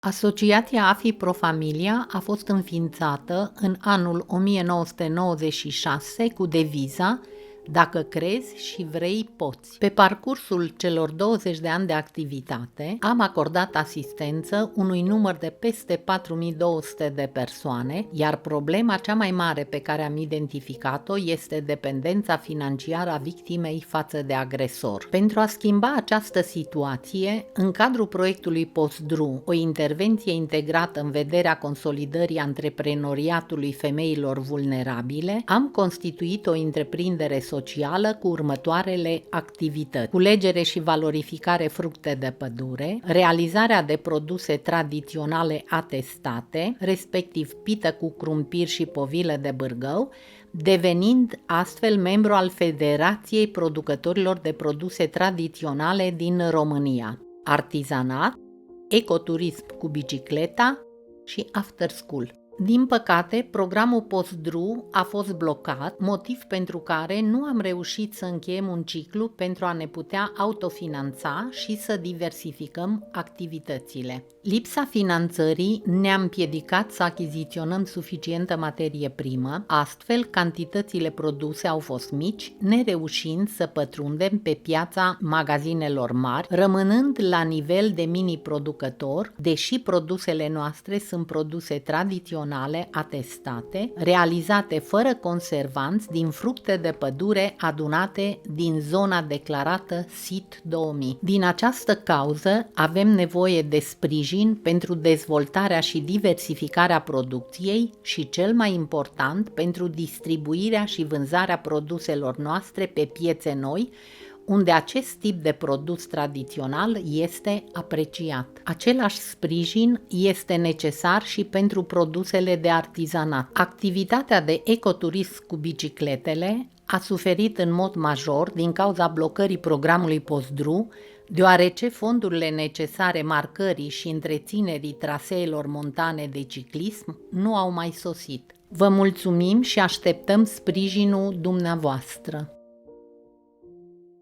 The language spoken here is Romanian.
Asociația AFI Pro Familia a fost înființată în anul 1996 cu deviza "Dacă crezi și vrei, poți". Pe parcursul celor 20 de ani de activitate, am acordat asistență unui număr de peste 4200 de persoane, iar problema cea mai mare pe care am identificat-o este dependența financiară a victimei față de agresor. Pentru a schimba această situație, în cadrul proiectului PostDRU, o intervenție integrată în vederea consolidării antreprenoriatului femeilor vulnerabile, am constituit o întreprindere socială cu următoarele activități: culegere și valorificare fructe de pădure, realizarea de produse tradiționale atestate, respectiv pită cu crumpir și povilă de bârgău, devenind astfel membru al Federației Producătorilor de Produse Tradiționale din România, artizanat, ecoturism cu bicicleta și after school. Din păcate, programul PostDRU a fost blocat, motiv pentru care nu am reușit să încheiem un ciclu pentru a ne putea autofinanța și să diversificăm activitățile. Lipsa finanțării ne-a împiedicat să achiziționăm suficientă materie primă, astfel cantitățile produse au fost mici, nereușind să pătrundem pe piața magazinelor mari, rămânând la nivel de mini-producător, deși produsele noastre sunt produse tradiționale atestate, realizate fără conservanți din fructe de pădure adunate din zona declarată SIT 2000. Din această cauză avem nevoie de sprijin pentru dezvoltarea și diversificarea producției și, cel mai important, pentru distribuirea și vânzarea produselor noastre pe piețe noi, unde acest tip de produs tradițional este apreciat. Același sprijin este necesar și pentru produsele de artizanat. Activitatea de ecoturism cu bicicletele a suferit în mod major din cauza blocării programului PostDRU, deoarece fondurile necesare marcării și întreținerii traseelor montane de ciclism nu au mai sosit. Vă mulțumim și așteptăm sprijinul dumneavoastră.